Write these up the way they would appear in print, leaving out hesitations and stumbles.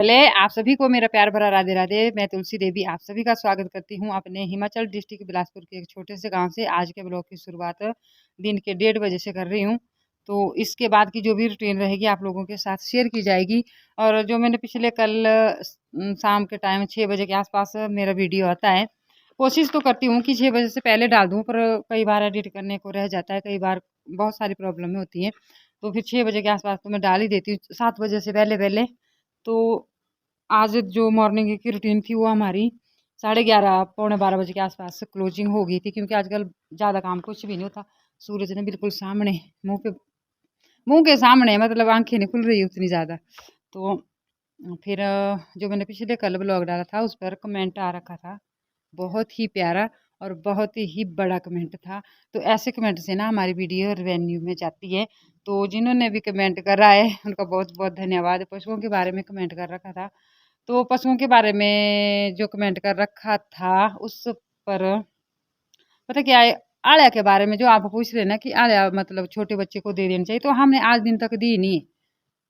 पहले आप सभी को मेरा प्यार भरा राधे राधे। मैं तुलसी देवी आप सभी का स्वागत करती हूँ अपने हिमाचल डिस्ट्रिक्ट बिलासपुर के एक छोटे से गांव से। आज के ब्लॉग की शुरुआत दिन के 1:30 बजे से कर रही हूँ। तो इसके बाद की जो भी रूटीन रहेगी आप लोगों के साथ शेयर की जाएगी। और जो मैंने पिछले कल शाम के टाइम 6 बजे के आसपास मेरा वीडियो आता है, कोशिश तो करती हूँ कि 6 बजे से पहले डाल दूँ, पर कई बार एडिट करने को रह जाता है, कई बार बहुत सारी प्रॉब्लमें होती हैं। तो फिर 6 बजे के आसपास तो मैं डाल ही देती हूँ, 7 बजे से पहले पहले। तो आज जो मॉर्निंग की रूटीन थी वो हमारी 11:30 पौने 12 बजे के आसपास क्लोजिंग हो गई थी, क्योंकि आजकल ज़्यादा काम कुछ भी नहीं होता। सूरज ने बिल्कुल सामने मुंह के सामने, मतलब आंखें नहीं खुल रही उतनी ज़्यादा। तो फिर जो मैंने पिछले कल ब्लॉग डाला था उस पर कमेंट आ रखा था, बहुत ही प्यारा और बहुत ही बड़ा कमेंट था। तो ऐसे कमेंट से ना हमारी वीडियो रेवेन्यू में जाती है। तो जिन्होंने भी कमेंट करा है उनका बहुत बहुत धन्यवाद। पशुओं के बारे में कमेंट कर रखा था, तो पशुओं के बारे में जो कमेंट कर रखा था उस पर पता क्या है, आलिया के बारे में जो आप पूछ रहे हैं ना कि आलिया मतलब छोटे बच्चे को दे देनी चाहिए, तो हमने आज दिन तक दी नहीं।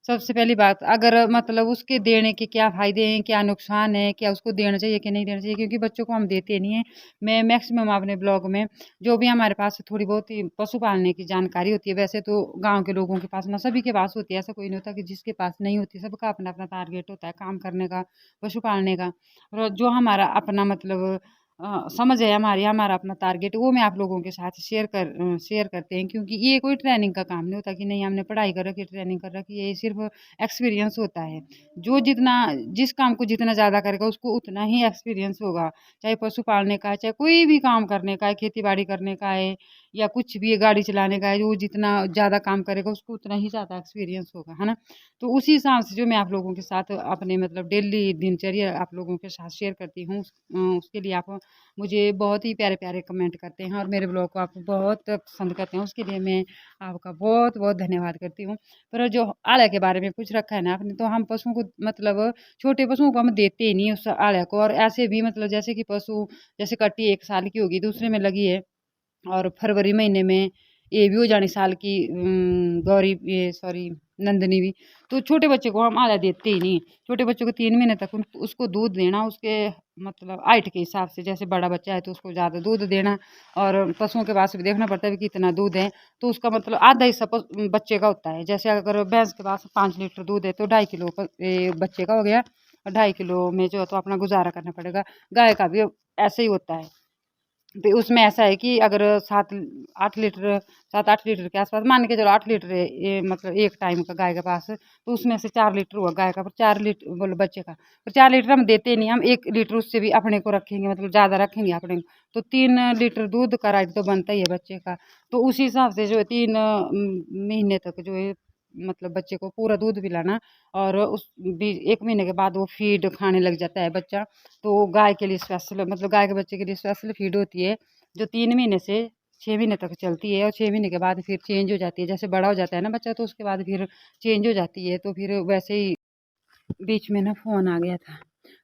सबसे पहली बात, अगर मतलब उसके देने के क्या फ़ायदे हैं, क्या नुकसान है, क्या उसको देना चाहिए कि नहीं देना चाहिए, क्योंकि बच्चों को हम देते नहीं हैं। मैं मैक्सिमम अपने ब्लॉग में जो भी हमारे पास थोड़ी बहुत ही पशु पालने की जानकारी होती है, वैसे तो गाँव के लोगों के पास ना सभी के पास होती है, ऐसा कोई नहीं होता कि जिसके पास नहीं होती। सबका अपना-अपना टारगेट होता है काम करने का, पशु पालने का। और जो हमारा अपना मतलब समझ है हमारी, हमारा अपना टारगेट, वो मैं आप लोगों के साथ शेयर करते हैं, क्योंकि ये कोई ट्रेनिंग का काम नहीं होता कि नहीं हमने पढ़ाई कर रखी, ट्रेनिंग कर रखी है। ये सिर्फ एक्सपीरियंस होता है। जो जितना जिस काम को जितना ज़्यादा करेगा उसको उतना ही एक्सपीरियंस होगा। चाहे पशु पालने का है, चाहे कोई भी काम करने का है, खेती-बाड़ी करने का है या कुछ भी गाड़ी चलाने का है, जो जितना ज़्यादा काम करेगा उसको उतना ही ज़्यादा एक्सपीरियंस होगा, है ना? तो उसी हिसाब से जो मैं आप लोगों के साथ अपने मतलब डेली दिनचर्या आप लोगों के साथ शेयर करती हूँ, उसके लिए आप मुझे बहुत ही प्यारे-प्यारे कमेंट करते हैं और मेरे ब्लॉग को आप बहुत पसंद करते हैं, उसके लिए मैं आपका बहुत-बहुत धन्यवाद करती हूँ। पर जो आलय के बारे में पूछ रखा है ना आपने, तो हम पशुओं को मतलब छोटे पशुओं को हम देते ही नहीं उस आलय को। और ऐसे भी मतलब जैसे कि पशु, जैसे कट्टी 1 साल की होगी, दूसरे में लगी है और फरवरी महीने में ये भी हो जानी साल की, गौरी ये सॉरी नंदनी भी। तो छोटे बच्चे को हम आधा देते ही नहीं। छोटे बच्चों को 3 महीने तक उसको दूध देना उसके मतलब हाइट के हिसाब से। जैसे बड़ा बच्चा है तो उसको ज़्यादा दूध देना, और पशुओं के पास भी देखना पड़ता है कि कितना दूध है। तो उसका मतलब आधा हिस्सा बच्चे का होता है। जैसे अगर भैंस के पास 5 लीटर दूध है तो 2.5 किलो बच्चे का हो गया, और 2.5 किलो में जो है तो अपना गुजारा करना पड़ेगा। गाय का भी ऐसे ही होता है। तो उसमें ऐसा है कि अगर 7-8 लीटर 7-8 लीटर के आसपास मान के चलो, 8 लीटर है ये मतलब एक टाइम का गाय के पास, तो उसमें से 4 लीटर हुआ गाय का, पर 4 लीटर बोलो बच्चे का, पर 4 लीटर हम देते नहीं। हम 1 लीटर उससे भी अपने को रखेंगे, मतलब ज़्यादा रखेंगे अपने को, तो 3 लीटर दूध का राइट तो बनता ही है बच्चे का। तो उसी हिसाब से जो है 3 महीने तक जो है मतलब बच्चे को पूरा दूध पिलाना। और उस 1 महीने के बाद वो फीड खाने लग जाता है बच्चा। तो गाय के लिए स्पेशल मतलब गाय के बच्चे के लिए स्पेशल फीड होती है, जो 3 महीने से 6 महीने तक चलती है, और 6 महीने के बाद फिर चेंज हो जाती है। जैसे बड़ा हो जाता है ना बच्चा, तो उसके बाद फिर चेंज हो जाती है। तो फिर वैसे ही बीच में ना फ़ोन आ गया था।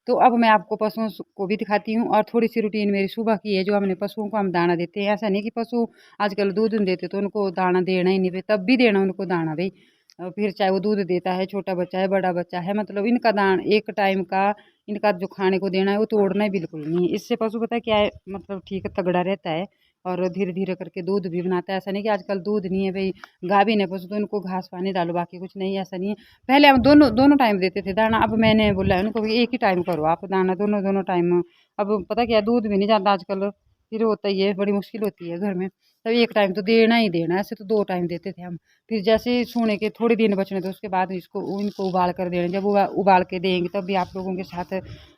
तो अब मैं आपको पशुओं को भी दिखाती हूँ, और थोड़ी-सी रूटीन मेरी सुबह की है, जो हमने पशुओं को हम दाना देते हैं। ऐसा नहीं कि पशु आजकल दूध नहीं देते तो उनको दाना देना ही नहीं, भई तब भी देना उनको दाना भई। फिर चाहे वो दूध देता है, छोटा बच्चा है, बड़ा बच्चा है, मतलब इनका एक टाइम का इनका जो खाने को देना है वो तोड़ना ही बिल्कुल नहीं है। इससे पशु पता है क्या है, मतलब ठीक है, तगड़ा रहता है और धीरे-धीरे करके दूध भी बनाता है। ऐसा नहीं कि आजकल दूध नहीं है भई, गाभिन है पशु तो इनको घास पानी डालो बाकी कुछ नहीं, ऐसा नहीं है। पहले हम दोनों दोनों टाइम देते थे दाना, अब मैंने बोला है उनको कि एक ही टाइम करो आप दाना, दोनों दोनों टाइम। अब पता क्या है, दूध भी नहीं जाता आजकल, फिर होता ही है, बड़ी मुश्किल होती है घर में। तब एक टाइम तो देना ही देना, ऐसे तो 2 टाइम देते थे हम। फिर जैसे ही सूने के थोड़े दिन बचने थे उसके बाद इनको उबाल कर देना। जब उबाल के देंगे तब भी आप लोगों के साथ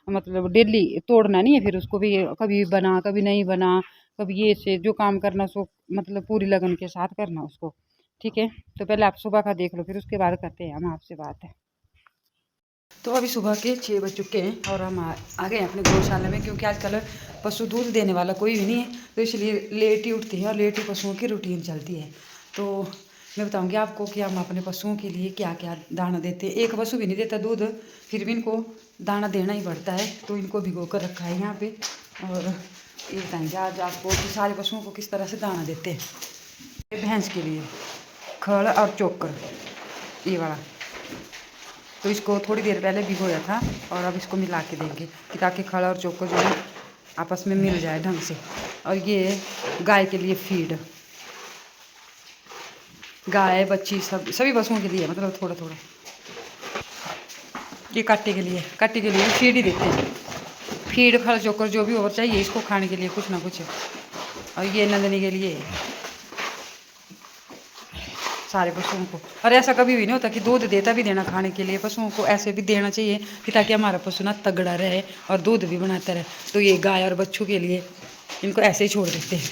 मतलब डेली तोड़ना नहीं है, फिर उसको भी कभी बना कभी नहीं बना, कभी ये से जो काम करना सो मतलब पूरी लगन के साथ करना उसको। ठीक है, तो पहले आप सुबह का देख लो, फिर उसके बाद करते हैं हम आपसे बात है। तो अभी सुबह के 6 बज चुके हैं और हम आ गए हैं अपने गौशाला में, क्योंकि आजकल पशु दूध देने वाला कोई भी नहीं है, तो इसलिए लेट ही उठती है और लेट ही पशुओं की रूटीन चलती है। तो मैं बताऊंगी आपको कि हम अपने पशुओं के लिए क्या क्या दाना देते हैं। एक पशु भी नहीं देता दूध, फिर भी इनको दाना देना ही पड़ता है। तो इनको भिगो कर रखा है यहाँ पे, और ये बताएंगे आज आपको कि सारे पशुओं को किस तरह से दाना देते हैं। भैंस के लिए खड़ और चोकर, ये वाला तो इसको थोड़ी देर पहले भिगोया था और अब इसको मिला के देंगे कि ताकि खड़ा और चोकर जो है आपस में मिल जाए ढंग से। और ये गाय के लिए फीड, गाय बच्ची सभी पशुओं के लिए मतलब थोड़ा थोड़ा। ये काटे के लिए फीड ही देते हैं, फीड खड़ा चोकर जो भी और चाहिए इसको खाने के लिए कुछ ना कुछ। और ये नंदनी के लिए सारे पशुओं को। और ऐसा कभी भी नहीं होता कि दूध देता भी देना खाने के लिए, पशुओं को ऐसे भी देना चाहिए कि ताकि हमारा पशु ना तगड़ा रहे और दूध भी बनाता रहे। तो ये गाय और बच्चों के लिए इनको ऐसे ही छोड़ देते हैं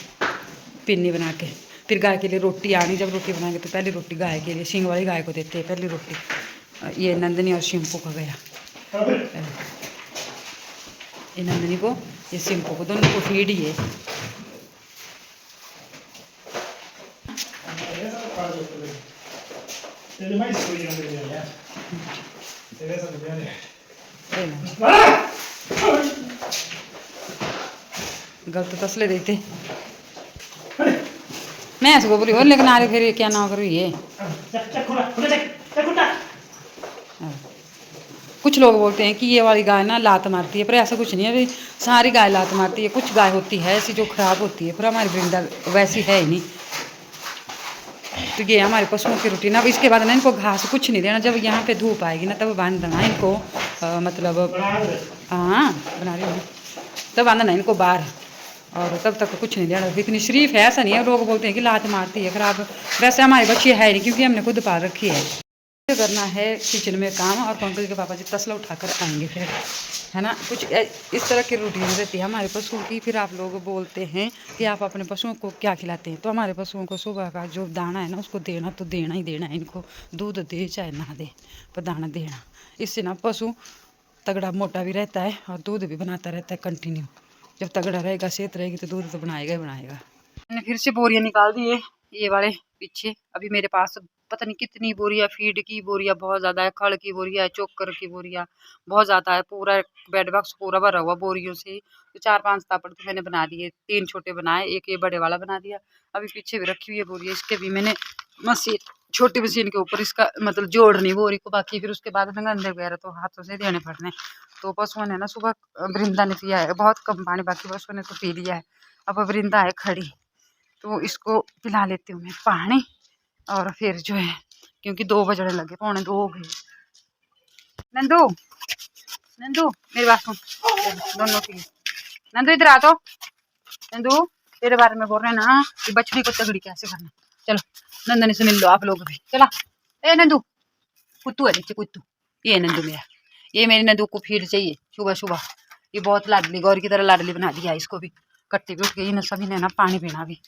पिन्नी बना के। फिर गाय के लिए रोटी आनी, जब रोटी बनाएंगे तो पहली रोटी गाय के लिए, सींग वाली गाय को देते हैं पहली रोटी। ये नंदनी और शिम्पू का गया, ये नंदनी को ये शिम्पू को, दोनों को फीड ही है। गलत तसले देते मैं ऐसे बोली और, लेकिन आरे फिर क्या ना करूँ ये। कुछ लोग बोलते हैं कि ये वाली गाय ना लात मारती है, पर ऐसा कुछ नहीं है। सारी गाय लात मारती है, कुछ गाय होती है ऐसी जो खराब होती है, पर हमारी वृंदा वैसी है ही नहीं। तो ये हमारे पशुओं की रूटीन। अब इसके बाद ना इनको घास कुछ नहीं देना, जब यहाँ पे धूप आएगी ना तब बांध देना इनको, मतलब हाँ बना रही हूँ, तब बांधना इनको बाहर, और तब तक कुछ नहीं देना। इतनी शरीफ है, ऐसा नहीं है लोग बोलते हैं कि लात मारती है खराब, वैसे हमारी बच्ची है नहीं क्योंकि हमने खुद पाल रखी है। करना है किचन में काम, और पंकज के पापा जी तसला उठाकर आएंगे फिर, है ना। कुछ इस तरह की रूटीन रहती है हमारे पशुओं की। फिर आप लोग बोलते हैं कि आप अपने पशुओं को क्या खिलाते हैं, तो हमारे पशुओं को सुबह का जो दाना है ना उसको देना तो देना ही देना है। इनको दूध दे चाहे ना दे, पर दाना देना, इससे ना पशु तगड़ा मोटा भी रहता है और दूध भी बनाता रहता है कंटिन्यू। जब तगड़ा रहेगा, सेहत रहेगी तो दूध तो बनाएगा ही बनाएगा। मैंने फिर से बोरियां निकाल दी है, ये वाले पीछे। अभी मेरे पास पता नहीं कितनी बोरियां, फीड की बोरियां बहुत ज़्यादा है, खड़ की बोरियां है, चोकर की बोरियां बहुत ज़्यादा है। पूरा बेड बॉक्स पूरा भरा हुआ बोरियों से। तो 4-5 तापड़ तो मैंने बना दिए, 3 छोटे बनाए, एक ये बड़े वाला बना दिया। अभी पीछे भी रखी हुई है बोरियां, इसके भी मैंने मशीन, छोटी मशीन के ऊपर इसका मतलब जोड़नी बोरी को। बाकी फिर उसके बाद गंदे वगैरह तो हाथों से देने पड़ने। तो पशुओं ने ना सुबह वृंदा ने पिया है बहुत कम पानी, बाकी पशुओं ने तो पी लिया है। अब वृंदा है खड़ी, तो इसको पिला लेती हूँ मैं पानी, और फिर जो है क्योंकि 2 बजने लगे, 1:45 हो गए। नंदू नंदू मेरी बात सुन, दोनों की नंदू इधर आ। तो नंदू तेरे बारे में बोल रहे हैं ना कि बछड़ी को तगड़ी कैसे करना। चलो नंदनी से मिल लो आप लोग भी, चला। ए नंदू, कुत्तू है नीचे कुत्तू, ये नंदू मेरा, ये मेरी नंदू को फीड चाहिए सुबह सुबह। ये बहुत लाडली, गौर की तरह लाडली बना दिया इसको भी। कट्टी भी उठ गई इन सभी ने ना पानी पीना भी।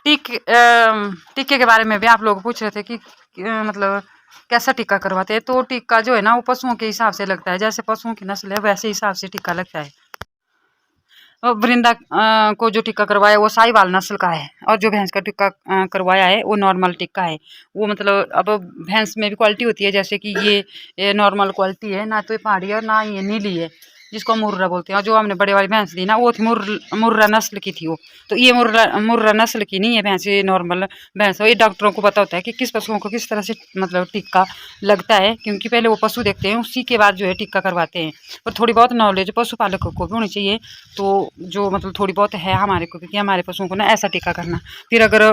टीके के बारे में भी आप लोग पूछ रहे थे कि मतलब कैसा टीका करवाते हैं। तो टीका जो है ना वो पशुओं के हिसाब से लगता है, जैसे पशुओं की नस्ल है वैसे हिसाब से टीका लगता है। वृंदा को जो टीका करवाया वो साहिवाल नस्ल का है, और जो भैंस का टीका करवाया है वो नॉर्मल टीका है। वो मतलब अब भैंस में भी क्वालिटी होती है, जैसे कि ये नॉर्मल क्वालिटी है, ना तो ये पहाड़ी है और ना ये नीली है जिसको मुर्रा बोलते हैं। और जो हमने बड़े वाली भैंस दी ना वो थी मुर्रा नस्ल की थी वो। तो ये मुर्रा नस्ल की नहीं है भैंस, ये नॉर्मल भैंस है। ये डॉक्टरों को पता होता है कि किस पशुओं को किस तरह से मतलब टीका लगता है, क्योंकि पहले वो पशु देखते हैं उसी के बाद जो है टीका करवाते हैं। पर थोड़ी बहुत नॉलेज पशुपालकों को भी होनी चाहिए, तो जो मतलब थोड़ी बहुत है हमारे को, क्योंकि हमारे पशुओं को ना ऐसा टीका करना। फिर अगर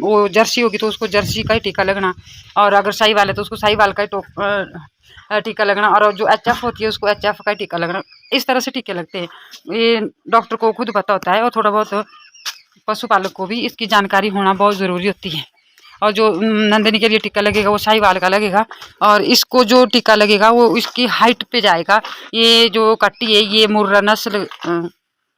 वो जर्सी होगी तो उसको जर्सी का ही टीका लगना, और अगर साहिवाल है तो उसको साहिवाल का ही टीका लगना, और जो HF होती है उसको HF का टीका लगना। इस तरह से टीके लगते हैं। ये डॉक्टर को खुद पता होता है, और थोड़ा बहुत पशुपालक को भी इसकी जानकारी होना बहुत ज़रूरी होती है। और जो नंदनी के लिए टीका लगेगा वो साहिवाल का लगेगा, और इसको जो टीका लगेगा वो इसकी हाइट पे जाएगा। ये जो कट्टी है ये मुर्रा नस्ल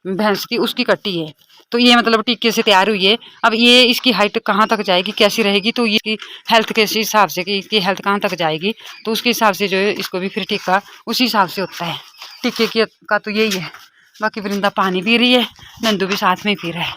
भैंस की उसकी कट्टी है, तो ये मतलब टीके से तैयार हुई है। अब ये इसकी हाइट कहाँ तक जाएगी, कैसी रहेगी, तो ये हेल्थ के हिसाब से कि इसकी हेल्थ कहाँ तक जाएगी, तो उसके हिसाब से जो है इसको भी फिर टीका उसी हिसाब से होता है। टीके का तो यही है। बाकी वृंदा पानी पी रही है, नंदू भी साथ में ही पी रहा है।